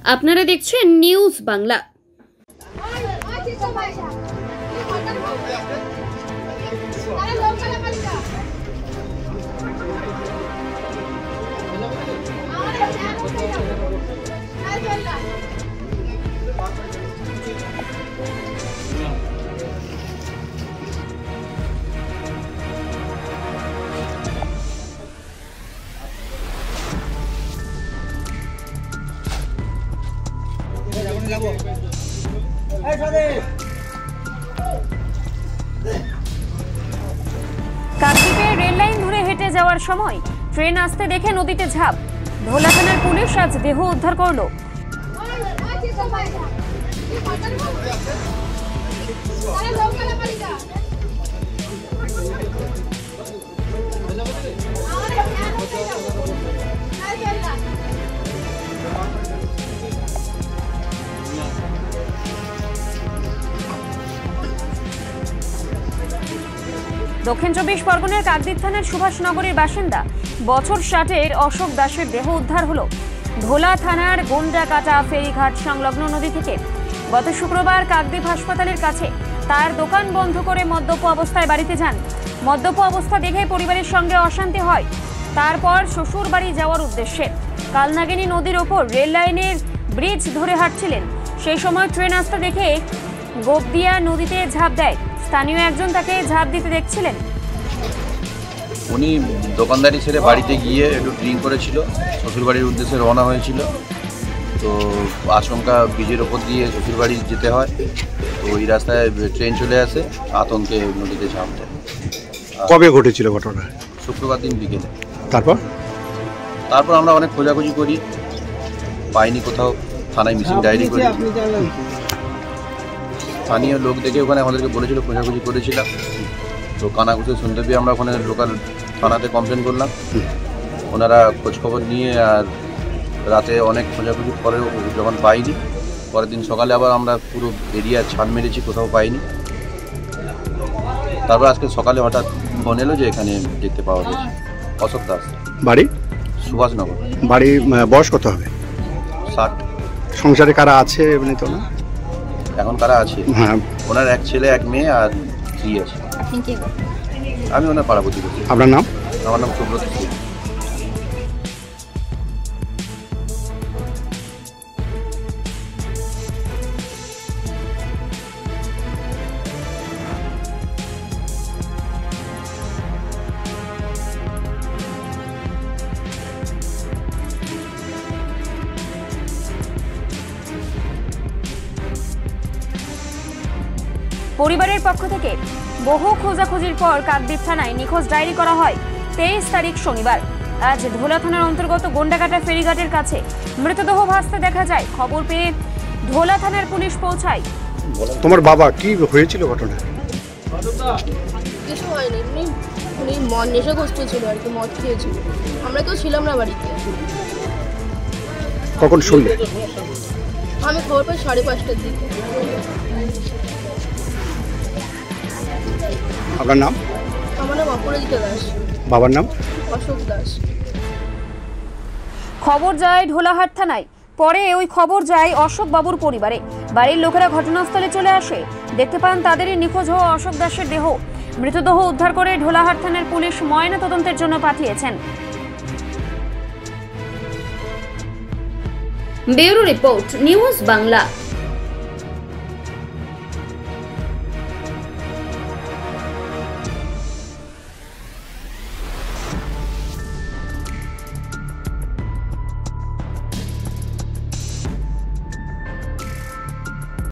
আপনারা দেখছেন news Bangla. কাকদ্বীপে rail line ধরে হেঁটে যাওয়ার সময় ট্রেন আসতে দেখে নদীতে ঝাঁপ। ধোলা থানার পুলিশ আজ দেহ উদ্ধার করলো। দক্ষিণ 24 পরগনার কাকদ্বীপ থানার সুভাষনগরের বাসিন্দা বছর 60-এর অশোক দাসের দেহ উদ্ধার হলো ধোলা থানার গোন্ডাকাটা ফেরিঘাট সংলগ্ন নদী থেকে। গত শুক্রবার কাকদ্বীপ হাসপাতালের কাছে তার দোকান বন্ধ করে মদ্যপ অবস্থায় বাড়িতে যান। মদ্যপ অবস্থা দেখে পরিবারের সঙ্গে অশান্তি হয়। তারপর শ্বশুর বাড়ি যাওয়ার উদ্দেশ্যে কালনাগিনী নদীর ওপর রেল লাইনের ব্রিজ ধরে হাঁটছিলেন। সেই সময় ট্রেন আসতে দেখে গোপদিয়া নদীতে ঝাঁপ দেয়। স্থানীয় একজন তাকে ঝাঁপ দিতে দেখছিলেন। উনি দোকানদারি ছেড়ে বাড়িতে গিয়ে একটু ড্রিঙ্ক করেছিল, শ্বশুরবাড়ির উদ্দেশ্যে রওনা হয়েছিল। তো আচমকা ব্রিজের ওপর দিয়ে শ্বশুরবাড়ি যেতে হয়, তো ওই রাস্তায় ট্রেন চলে আসে, আতঙ্কে নদীতে ঝাঁপ দেয়। কবে ঘটেছিল ঘটনা? শুক্রবার দিন বিকেলে। তারপর আমরা অনেক খোঁজাখুঁজি করি, পাইনি কোথাও। থানায় মিসিং ডায়েরি করি। স্থানীয় লোক দেখে ওখানে আমাদেরকে বলেছিল, খোঁজাখুঁজি করেছিলাম। তো কানাঘুষে শুনতে পেয়ে আমরা ওখানে লোকাল থানাতে কমপ্লেন করলাম। ওনারা খোঁজখবর নিয়ে আর রাতে অনেক খোঁজাখুঁজি পরেও যখন পাইনি, পরের দিন সকালে আবার আমরা পুরো এরিয়া ছান মেরেছি, কোথাও পাইনি। তারপর আজকে সকালে হঠাৎ ফোন এলো যে এখানে দেখতে পাওয়া গেছে। অশোক দাস, বাড়ি সুভাষনগর। বাড়ি বয়স কত হবে? 60। সংসারে কারা আছে এমনি তো না? এখন কারা আছে? হ্যাঁ, ওনার এক ছেলে এক মেয়ে আর স্ত্রী আছে। আমি ওনার পাড়া প্রতিবেশী। আপনার নাম? আমার নাম সুব্রত সিং। পরিবারের পক্ষ থেকে বহু খোঁজাখুঁজির পর কাকদ্বীপ থানায় নিখোঁজ ডায়েরি করা হয় 23 তারিখ শনিবার। আজ ধোলা থানার অন্তর্গত গোন্ডাকাটা ফেরিঘাটের কাছে মৃতদেহ ভাসতে দেখা যায়। খবর পেয়ে ধোলা থানার পুলিশ পৌঁছায়। তোমার বাবা কি হয়েছিল ঘটনা? কিছু হয়নি, উনি নেশাগ্রস্ত ছিল আর কি, মদ খেয়েছিল। আমরা কেউ ছিলাম না বাড়িতে। কখন শুনলে? আমি খবর পাই 5:30টার দিকে। আপনার নাম? আমার নাম অপরাজিতা দাস। বাবার নাম? অশোক দাস। খবর যায় ঢোলাহাট থানায়। পরে ওই খবর যায় অশোক বাবুর পরিবারে। বাড়ির লোকেরা ঘটনাস্থলে চলে আসে, দেখতে পান তাদেরই নিখোঁজ হওয়া অশোক দাসের দেহ। মৃতদেহ উদ্ধার করে ঢোলাহাট থানার পুলিশ ময়না তদন্তের জন্য পাঠিয়েছেন। Bureau report, news Bangla.